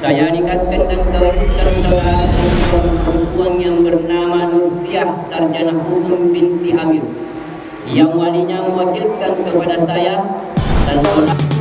Saya nikahkan dan kawinkan sama perempuan yang bernama Nurfiah Sarjana Hukum binti Amir, yang walinya mewakilkan kepada saya dan Allah Ta'ala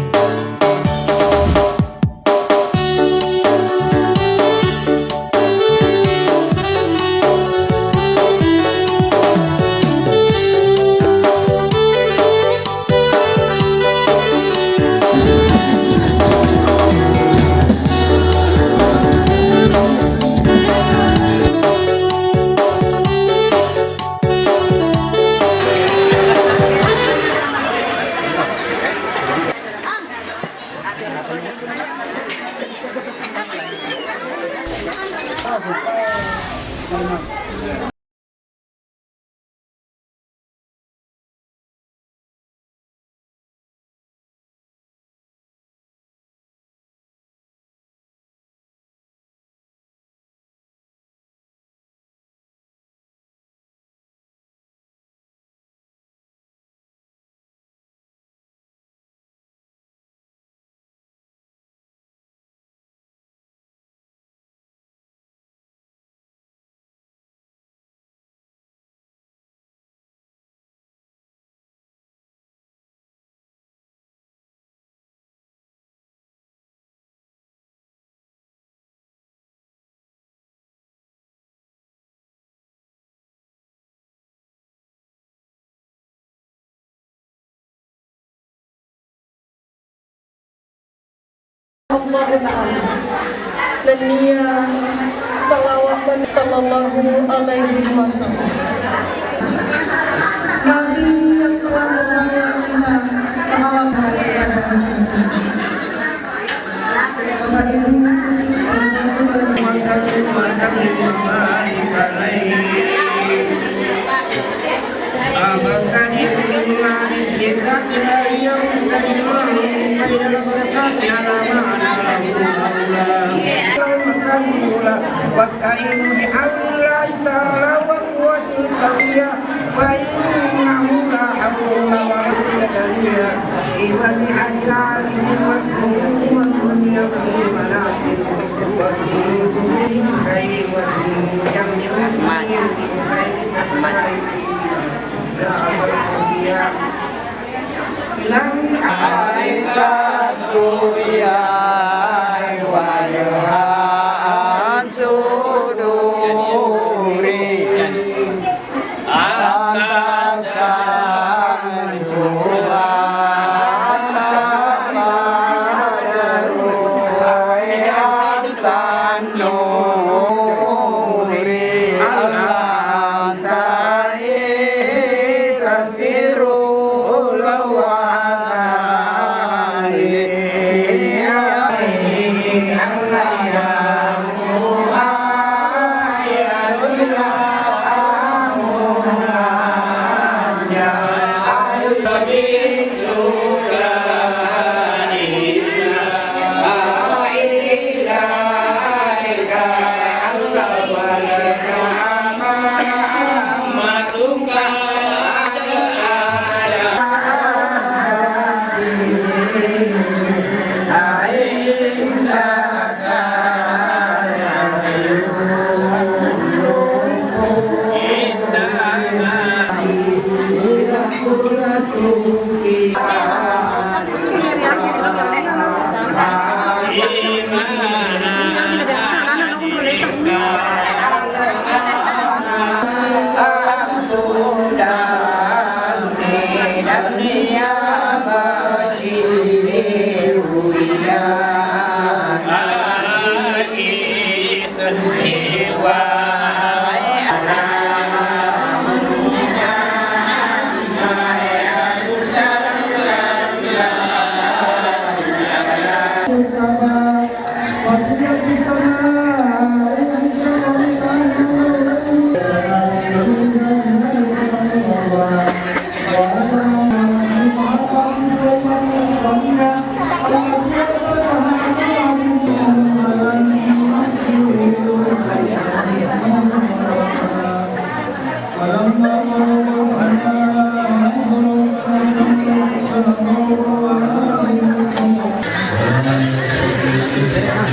dan dia salawat sallallahu alaihi wasallam, Nabi yang telah membawa kita salawat wasta'inu bihamdillahi ta'ala wa quwwatil qawiyah wa innahu la hawla wa la quwwata illa billahi wa dunya fi manatin wa fi khairin wa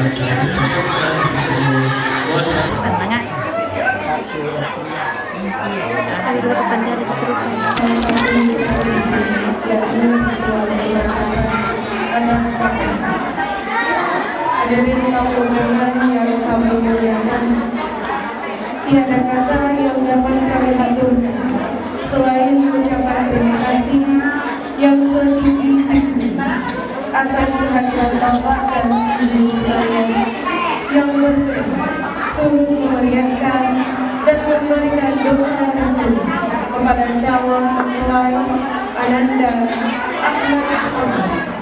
Thank you. Hadirin kaum undangan yang kami muliakan, tiada kata yang dapat kami haturkan selain ucapan terima kasih yang setinggi-tingginya atas kehadiran Bapak dan Ibu sekalian yang turut memeriahkan dan memberikan doa restu kepada calon mempelai Ananda Ahmad Syarif.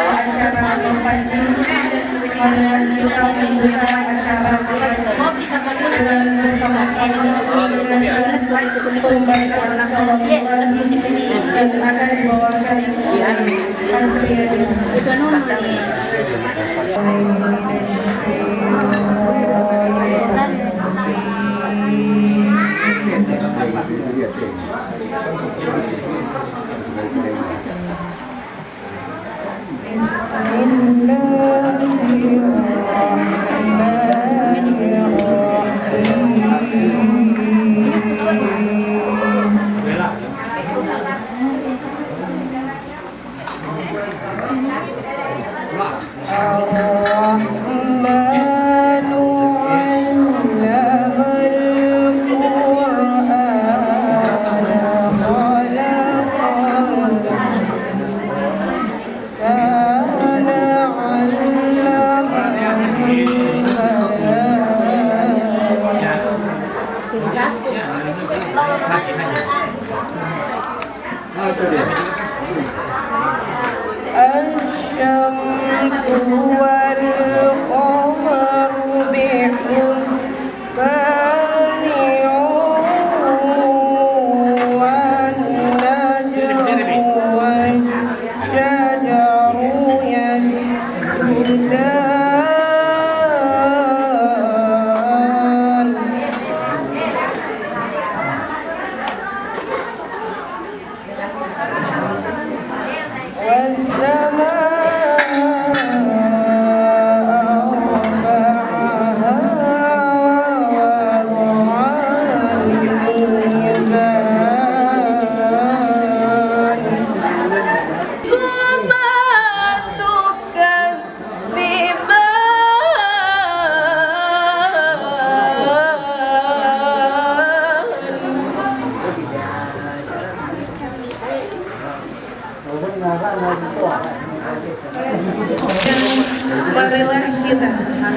Acara memancing, kita membuka acara dengan bersama-sama dengan pembacaan kalam yang akan dibawakan Asriyadi. والقمر بحسبان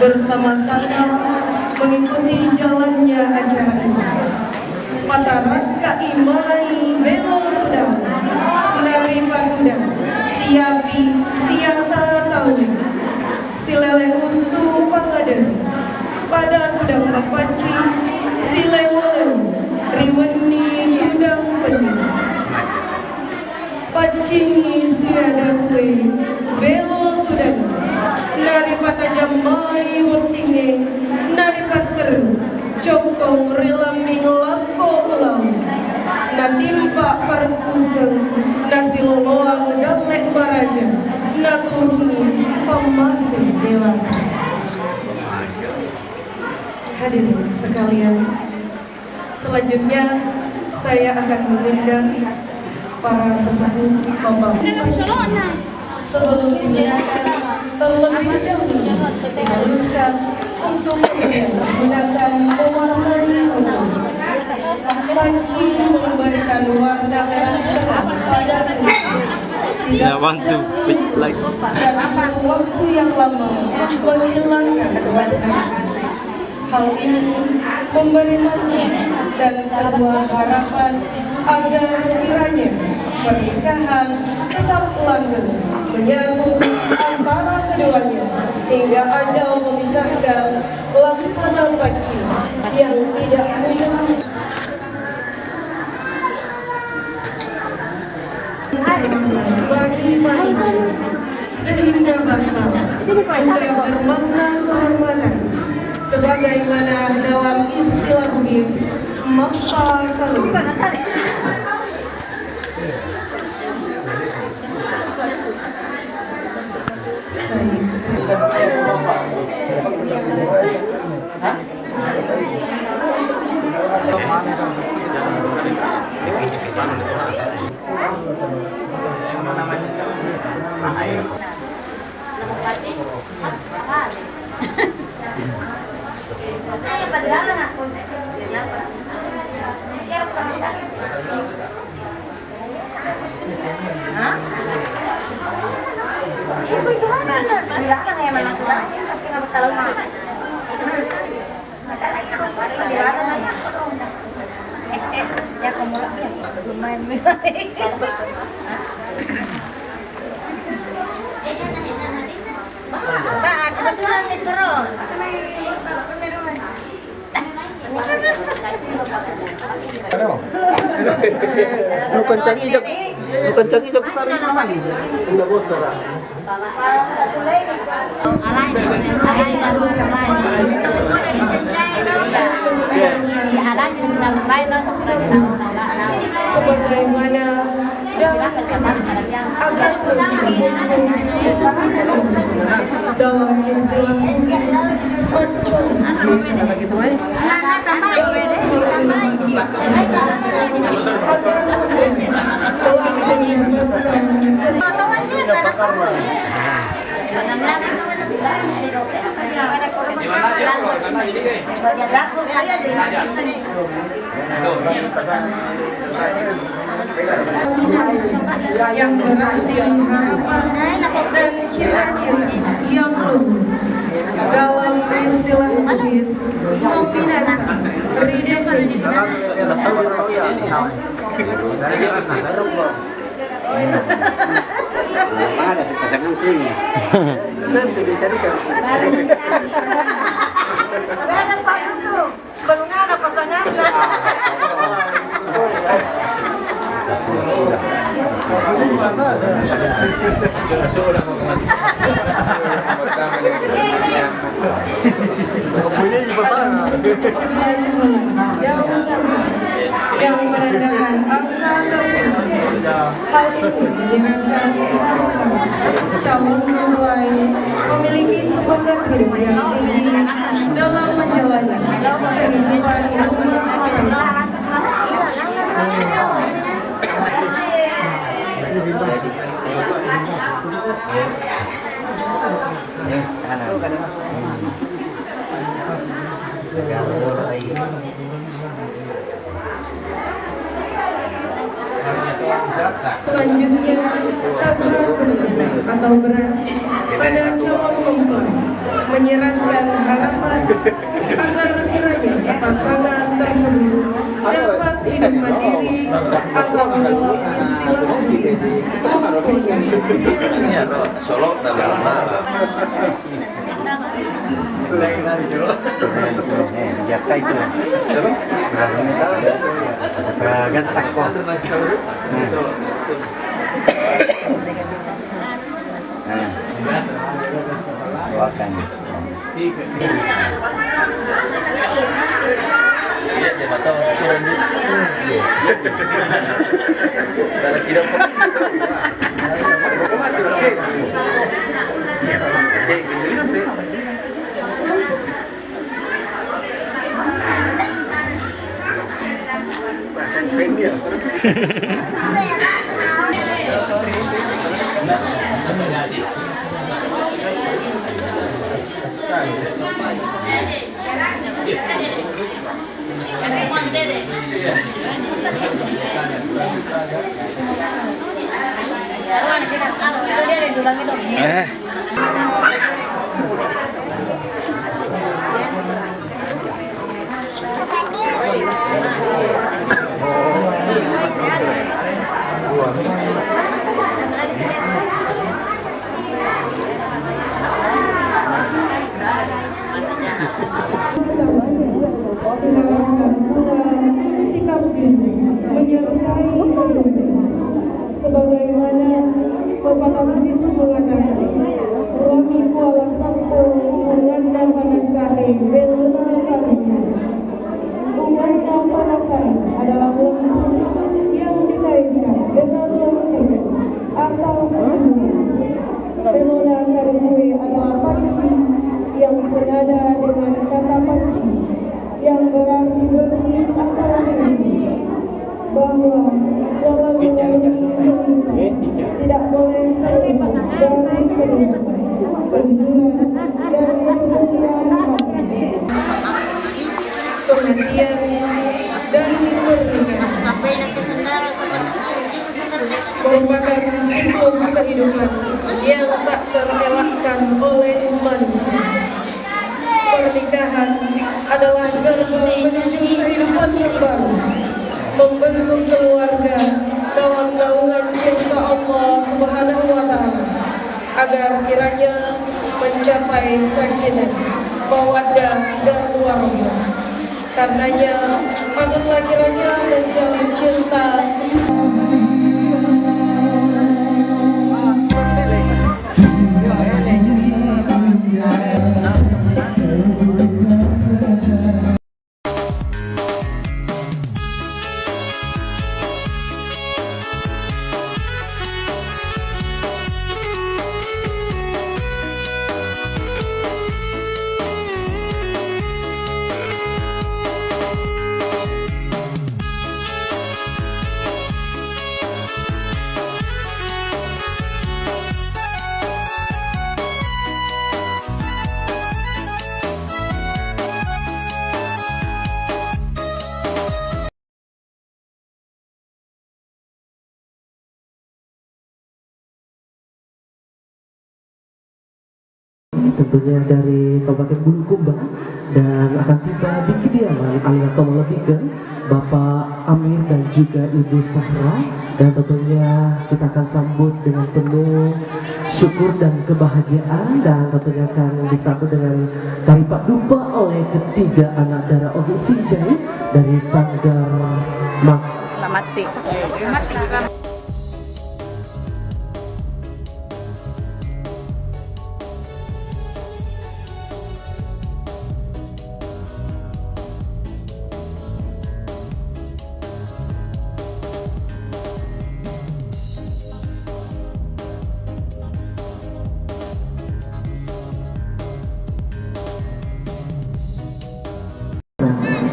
bersama-sama mengikuti jalannya acara ini. Pataran kaimai belo tudang, nari patudang, siapi siata tahu, silele untu pangaden, pada tudang papaci, silele riweni tudang pening. Pacingi siada kue belo tudang, nari patajamai wotinge, nari pater cokong relambing lampo ulang, natimpa perkuseng, nasi loloang dan lek maraja, naturuni pemasih dewasa. Hadirin sekalian, selanjutnya saya akan mengundang para sesepuh Bapak. Sebelum digunakan, terlebih dahulu dihaluskan untuk menggunakan pewarna kuning. Panci memberikan warna merah terang pada kulit. Tidak dan perlu waktu yang lama menghilangkan warna. Hal ini memberi makna dan sebuah harapan agar kiranya pernikahan tetap langgeng menyatu antara keduanya hingga ajal memisahkan laksana panci yang tidak mudah. Bagi manusia sehingga bangsa juga bermakna kehormatan sebagaimana dalam istilah Bugis maka kalau Kencang ijak besar ini lagi. Enggak bosan. sebagaimana dalam istilah yang berarti harapan dan cita-cita yang luhur. Dalam istilah Bugis, nominasa ada pasangan ini. Nanti dicarikan. ada payung tuh, belum ada pasangan. Yang menandakan angka hal ini menyenangkan calon mempelai memiliki semangat hidup yang tinggi dalam menjalani kehidupan rumah tangga. Selanjutnya, taburan atau beras pada calon mempelai menyiratkan harapan agar kiranya pasangan tersebut dapat hidup mandiri atau dalam istilah Solo Jaka itu gantak kok. Doakan. Iya, dia mata masih lanjut. Kalau tidak kok. Kok mati lagi? Cek ini. diharapkan pula sikap ini menyertai sebagaimana pepatah Buddhis mengatakan Rami kuala sampo menganda panasari beluna karunya. Menganda panasari adalah lembu yang dikaitkan dengan lembu atau lembu. Beluna karunya adalah panci yang senada dengan kata panci yang berarti bersih atau bersih, bahwa dalam melalui tidak boleh keluar dari kedua penjualan dan kesucian penantian dan pernikahan merupakan siklus kehidupan yang tak terelakkan oleh manusia. Pernikahan adalah gerbang menuju kehidupan yang baru, membentuk keluarga dalam naungan cinta Allah Subhanahu wa Ta'ala, agar kiranya mencapai sakinah, mawaddah dan warahmah. Karenanya patutlah kiranya menjalin cinta. Tentunya dari Kabupaten Bulukumba, dan akan tiba di kediaman atau melebihkan Bapak Amir dan juga Ibu Sahra, dan tentunya kita akan sambut dengan penuh syukur dan kebahagiaan, dan tentunya akan disambut dengan tari padupa oleh ketiga anak darah Ogi Sinjai dari Sanggar Mak. Mati.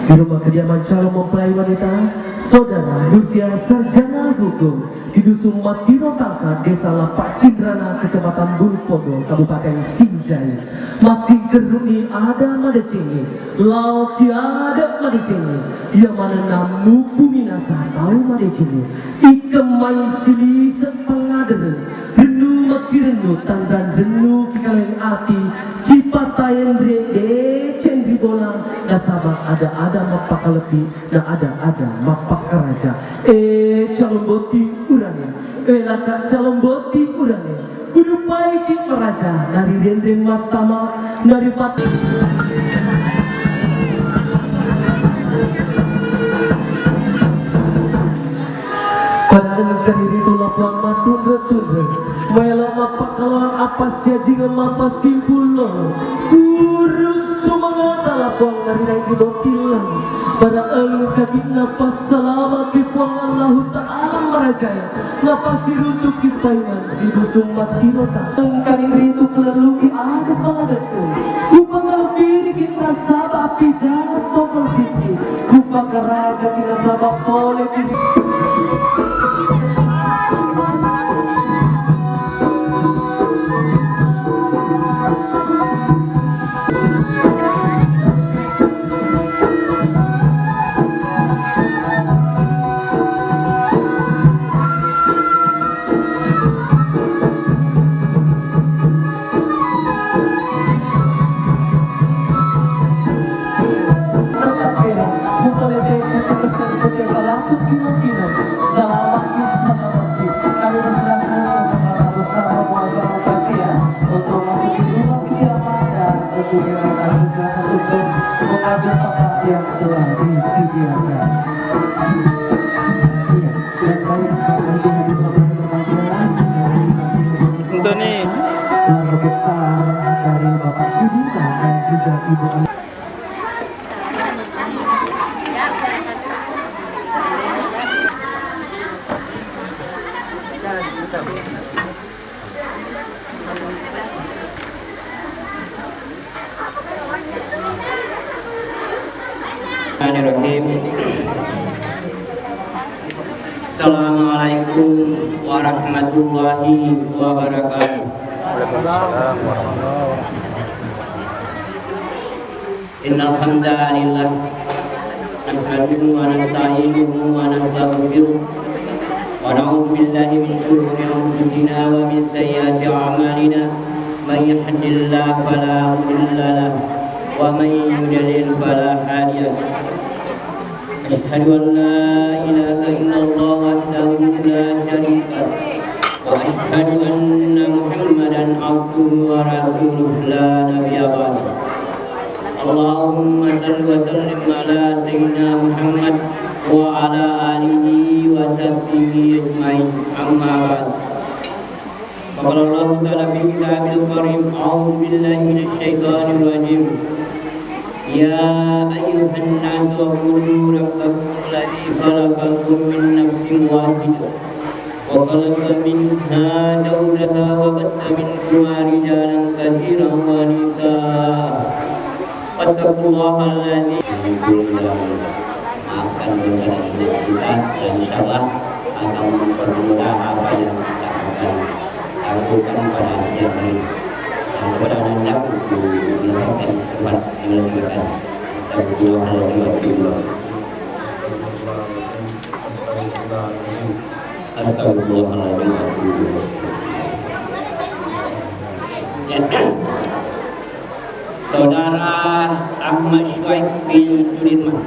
Di rumah kediaman calon mempelai wanita, Saudara Nursia Sarjana Hukum di Dusun Matiro Tangka, Desa Lapak Cindrana, Kecamatan Bulupodo, Kabupaten Sinjai. Masih keruni ada madecini, laut tiada madecini, yang mana namu bumi nasa tahu madecini. Ikemai sili sepengadere, rendu maki kirenu tandan renu kikalen ati kipatayen rede cendri bola nasaba ada mapak lebih dan ada mapak raja calon boti urangnya laka calon boti urangnya kudu paiki raja dari rendeng matama dari pat Padahal diri itu lapang matu betul Mela mapak kalau apa saja ngapa simpul Kurus semangat lapang dari naik dotilan Pada kaki napas selama kipuang Allah Ta'ala merajaya Napas sirutuk kipaiman Ibu sumbat kirota Engkau diri itu pulaluki ada pangadatu Kupang diri kita sabak jangan pokol pikir Kupang raja kita sabak boleh diri yang telah disediakan. Iya, dan kami Untuk nih keluarga besar dari Bapak Sudita dan juga Ibu Bismillahirrahmanirrahim. Assalamualaikum warahmatullahi wabarakatuh. Innal hamdalillah nahmaduhu wa nasta'inuhu wa nastaghfiruh wa na'udzu billahi min shururi anfusina wa min sayyiati a'malina may yahdihillahu fala mudilla lahu wa may yudlil fala hadiya lahu. Asyhadu an la ilaha illallah wahdahu la syarika lahu wa asyhadu anna Muhammadan abduhu wa rasuluhu la nabiyya ba'dahu. Allahumma shalli wa sallim ala sayyidina Muhammad wa ala alihi wa sahbihi ajma'in. Amma ba'd. Qala Allah ta'ala fi kitabil karim, a'udzu billahi minasy syaithanir rajim. Ya ayyuhan nasu ubudu rabbakum alladzi khalaqakum min nafsin wahidah wa khalaqa minha zawjaha wa bassa minhuma rijalan katsiran wa nisaa. Wattaqullaha alladzi akan dosa kita dan insyaallah akan mempermudah apa yang kita akan lakukan pada siang hari. Dan kepada anak untuk mendapatkan tempat yang lebih besar. Dan berdoa pada sebab Astagfirullahaladzim. Saudara Ahmad Syuaib bin Sudirman.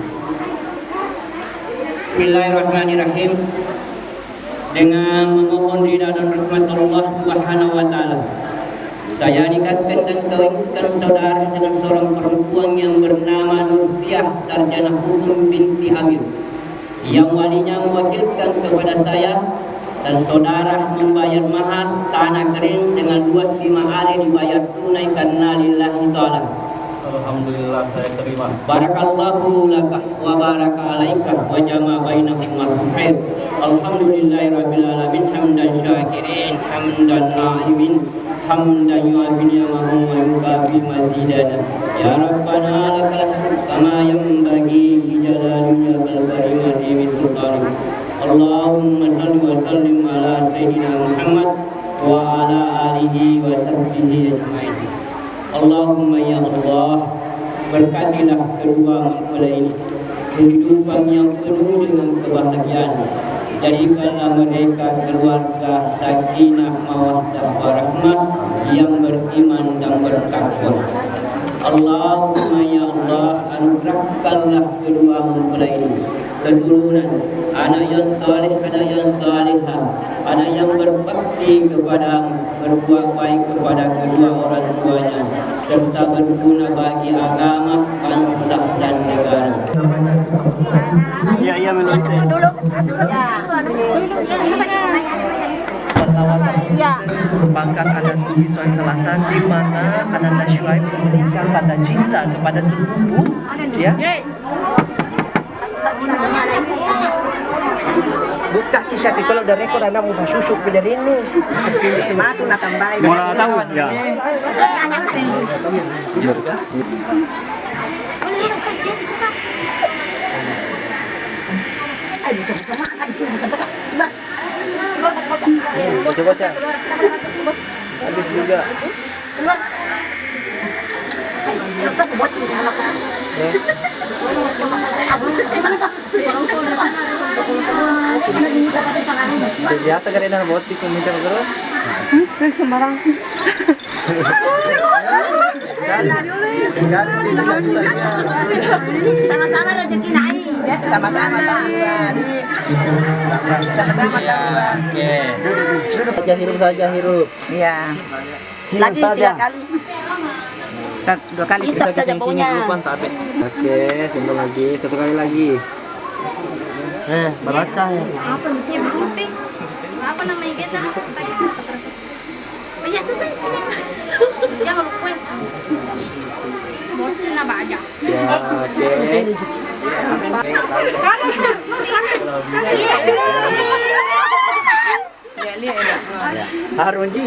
Bismillahirrahmanirrahim. Dengan memohon ridha dan rahmat Allah Subhanahu wa taala, saya nikahkan dan kawinkan saudara dengan seorang perempuan yang bernama Nurfiah Sarjana Hukum binti Amir, yang walinya mewakilkan kepada saya dan saudara membayar mahar tanah kering dengan luas 5 ari dibayar tunai karena lillahi ta'ala. Alhamdulillah saya terima. Barakallahu laka wa baraka alaika wa jama bainakum khair. Alhamdulillahirabbil alamin hamdan syakirin hamdan na'imin hamdan yu'afin yamahu wa yukafi mazidana. Ya Rabbana lakal hamd kama yanbaghi li jalali wajhikal karimati bi sultanik. Allahumma shalli wa sallim ala sayyidina Muhammad wa ala alihi wa sahbihi ajma'in. Allahumma ya Allah, berkatilah kedua mempelai ini kehidupan yang penuh dengan kebahagiaan, Jadikanlah mereka keluarga sakinah mawaddah warahmah yang beriman dan bertakwa. Allahumma ya Allah, anugerahkanlah kedua mempelai ini keturunan, anak yang saleh, anak yang salihah, anak yang berbakti kepada, berbuat baik kepada kedua orang tuanya, serta berguna bagi agama, bangsa dan negara. Iya menurut Kawasan pesisir merupakan adat Bugis Sulawesi Selatan di mana Ananda Syuaib memberikan tanda cinta kepada sepupu, ya. Buka kisah kalau dari rekor anak mau susuk dari ini. Masuk nak tambah. mau tahu ya. Bocah-bocah. Habis juga. Ternyata karena boti kumita bro. Sembarang. Sama-sama rezeki naik. Sama-sama. Saja hirup saja hirup. Iya. Lagi 3 kali. 2 kali. Isap saja baunya. Oke, sambal lagi, 1 kali lagi. Barakah ya. Apa nih? Rumping. Apa namanya kita? Banyak tuh kan. Dia kalau kue. Bosan apa aja. Ya, oke. Harunji.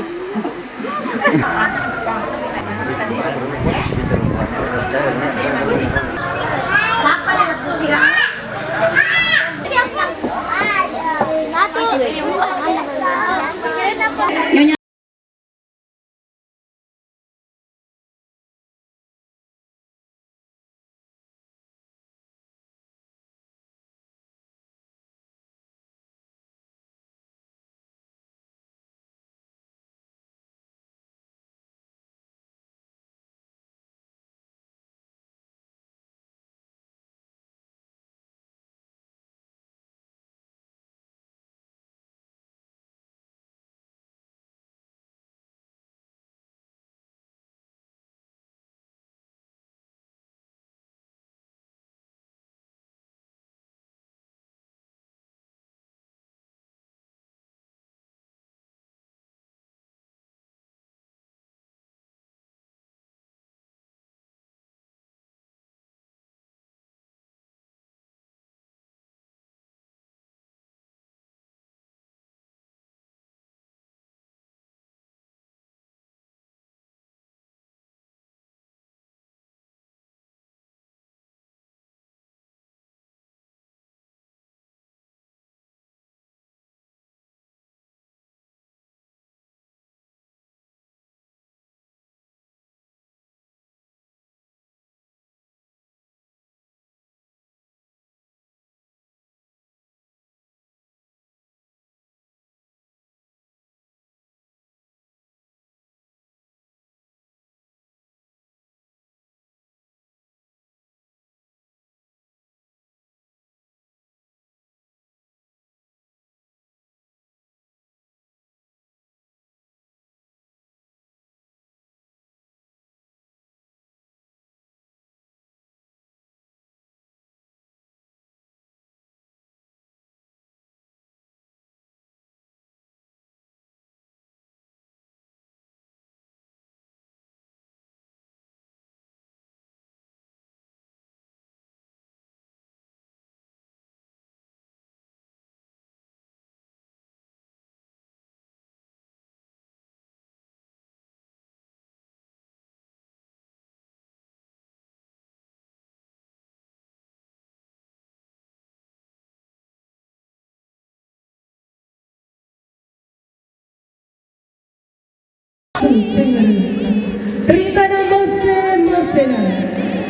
Rencana masing-masing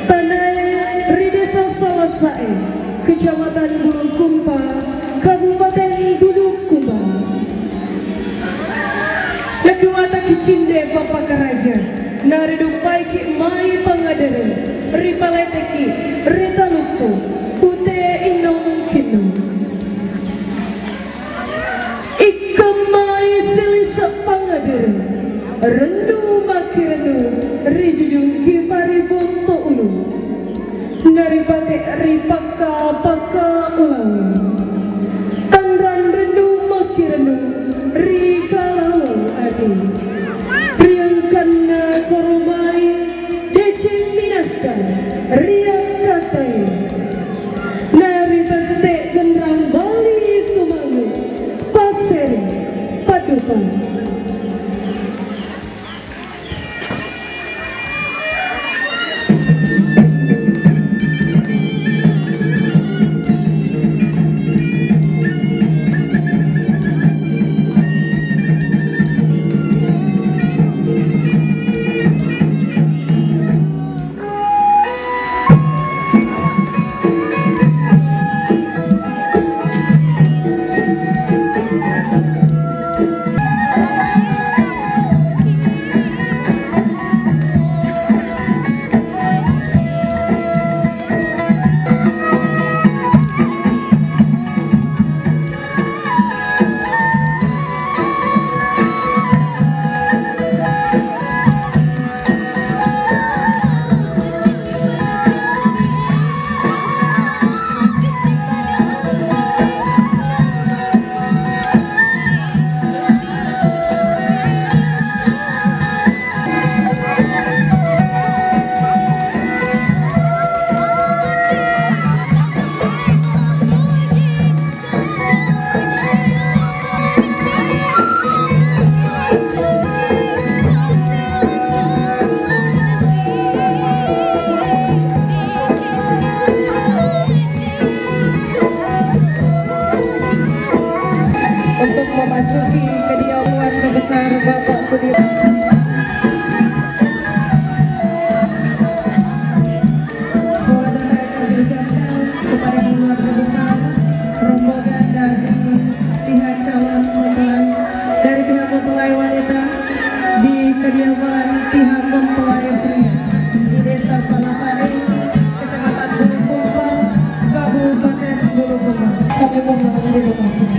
Tanah Ridesa Salasai, Kecamatan Gunung Kumpa, Kabupaten teki rita lupu pute inong kinu ikamai silisa pangadir rendu makirenu rijujung kipari bonto ulu naripate ripaka paka ulau tanran rendu makirenu rikalau adi priangkana koromai deceng minasa riang katai nari tante genrang bali sumangu paseri padukan. Untuk memasuki kediaman kebesar Bapak Sudirman. Saudara diucapkan kepada keluarga besar rombongan dari pihak calon mempelai dari pihak mempelai wanita di kediaman pihak mempelai pria di Desa Salasari, Kecamatan Bulukumba, Kabupaten Bulukumba. Kami mohon didoakan.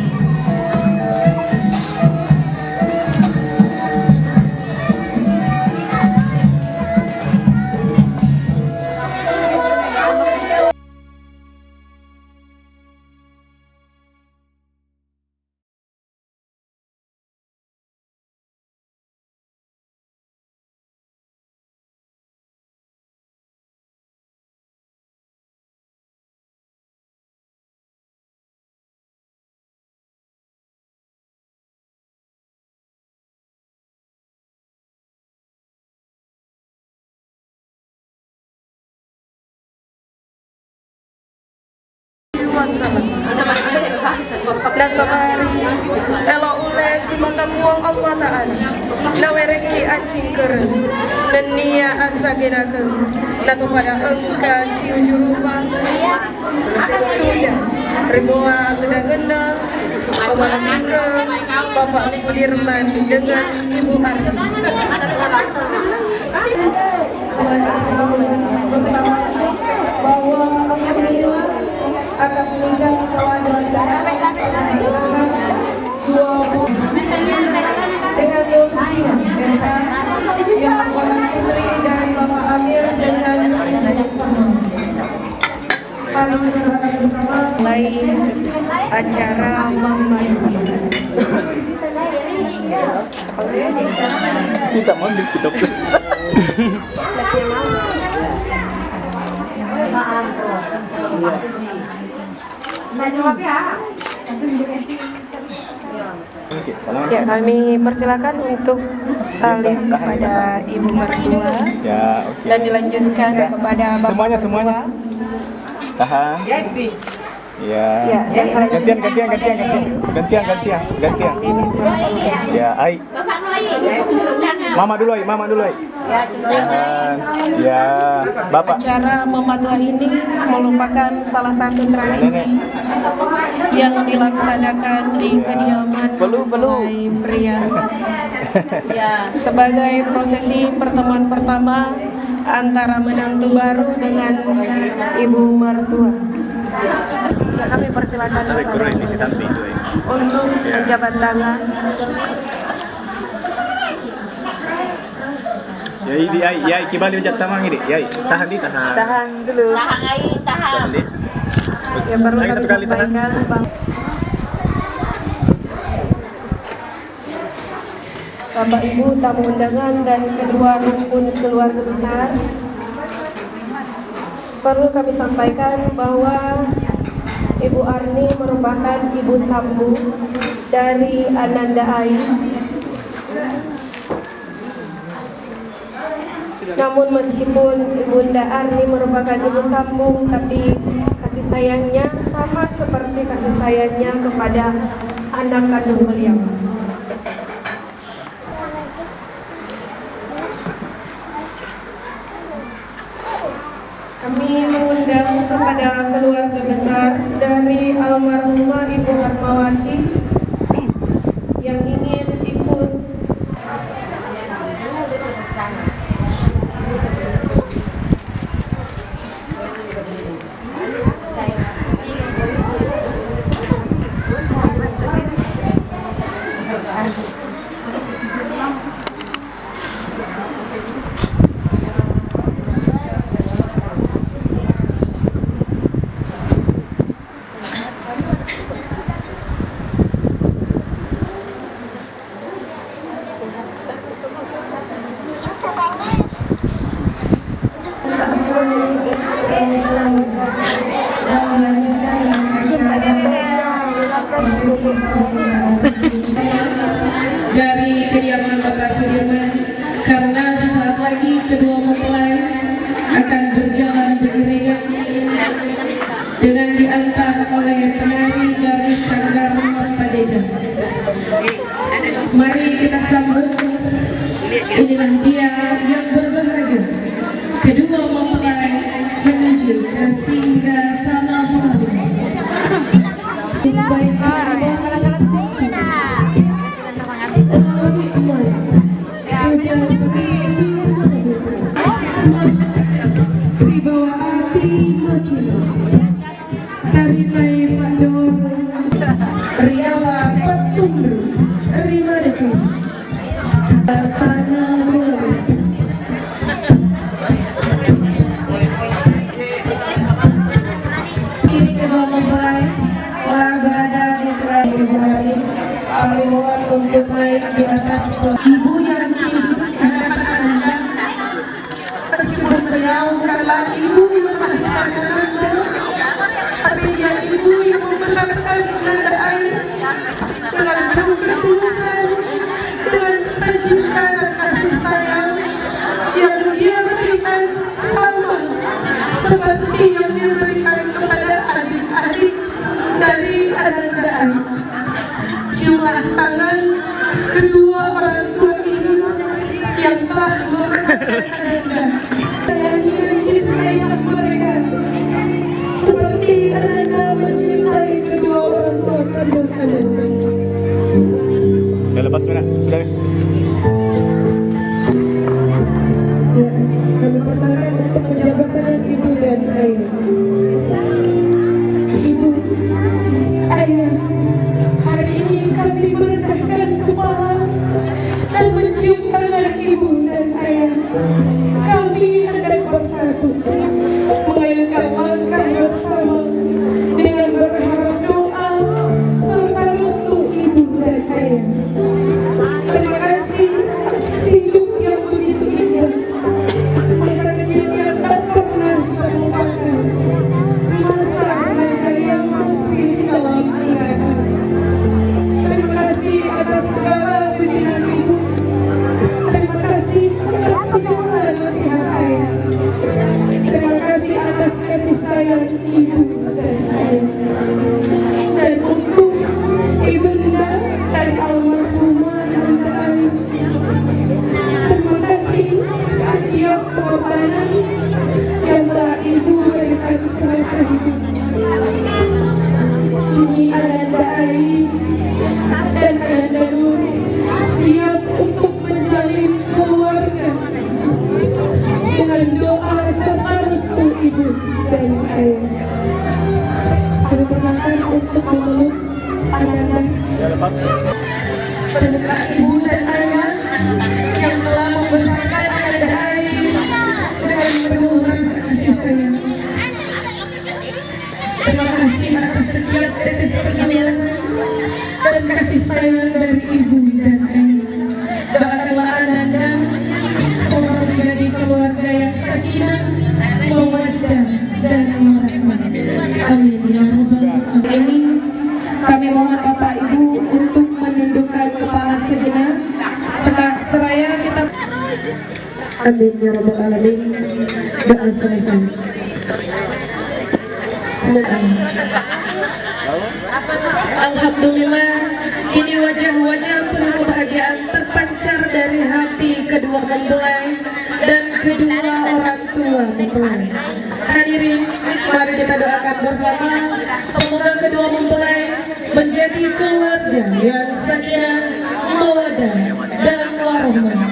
Nasabari elo ule sumata buang Allah Ta'ala nawereki acing keren nenia asa genaken natu pada engka siu jurupa tuda riboa genda-genda pemalamikan Bapak Sudirman dengan Ibu Ardi bahwa alhamdulillah akan menunjang kewajiban dengan Lucia yang merupakan istri dari Bapak Amir dengan kami menjalankan bersama lain acara memandu. Kita mandi kita pesta. Ya, kami persilakan untuk salim kepada Ibu Mertua Ya, oke. dan dilanjutkan kepada Bapak Semuanya, Mertua. semuanya. Tahan. Ya. Ya, dan selanjutnya Gantian. Ya, Ai. Mama dulu, Ai. Tahan. Ya, Bapak. acara mematua ini merupakan salah satu tradisi yang dilaksanakan di kediaman mempelai pria. Ya, sebagai prosesi pertemuan pertama antara menantu baru dengan ibu mertua. Kami persilakan untuk jabat tangan. Ya, kembali ujat tamang ini. Ya, tahan dulu. Tahan. Yang perlu kami sampaikan, Bang. Bapak Ibu tamu undangan dan kedua rumpun keluarga besar, perlu kami sampaikan bahwa Ibu Arni merupakan ibu sambung dari Ananda Ai. Namun meskipun Ibunda Arni merupakan ibu sambung, tapi kasih sayangnya sama seperti kasih sayangnya kepada anak kandung beliau. Kami mengundang kepada keluarga besar dari almarhumah Ibu Harmawati yang ingin ikut dari kediaman Bapak Sudirman, karena sesaat lagi kedua mempelai akan berjalan beriringan dengan diantar oleh penari dari Sanggar Padeda. Mari kita sambut. Inilah dia yang berbahagia, kedua mempelai menuju ke Singgasana Pengabdian. Si bawa hati macina tarikai pandor riala patumru rima deku sana mulai. Kini kedua mempelai telah berada di tengah Ibu Arni. Kami mohon untuk naik di atas ibu yang hidup hadapan Anda. Meskipun beliau bukanlah ibu yang melahirkan Anda, tapi dia ibu yang membesarkan Ananda Ai dengan penuh ketulusan, dengan pesan cinta dan kasih sayang yang dia berikan sama seperti yang dia berikan kepada adik-adik dari Ananda Ai. Ciumlah tangan kedua orang tua ini yang telah membesarkan Anda. Mencintai mereka seperti Ananda mencintai kedua orang tua kandung Ananda. Udah lepas mana? Sudah. Ya, kami persilakan untuk menjabat tangan ibu dan ayah. Ibu, ayah, hari ini kami merendahkan kepala dan mencium tangan ibu dan ayah. Terima ibu dan ayah yang telah membesarkan anak dan air dengan penuh rasa kasih sayang. Terima kasih atas setiap tetes perjuangan dan kasih sayang dari ibu dan ayah. Doakanlah Ananda semoga menjadi keluarga yang sakinah, mawaddah dan warahmah. Amin ya rabbal alamin. Kami mohon Bapak Ibu untuk menundukkan kepala sejenak seraya kita. Amin ya rabbal alamin. Doa selesai. Alhamdulillah, ini wajah-wajah penuh kebahagiaan terpancar dari hati kedua mempelai dan kedua orang tua mempelai. Hadirin, mari kita doakan bersama semoga kedua mempelai menjadi keluarga yang sakinah, mawaddah dan warahmah.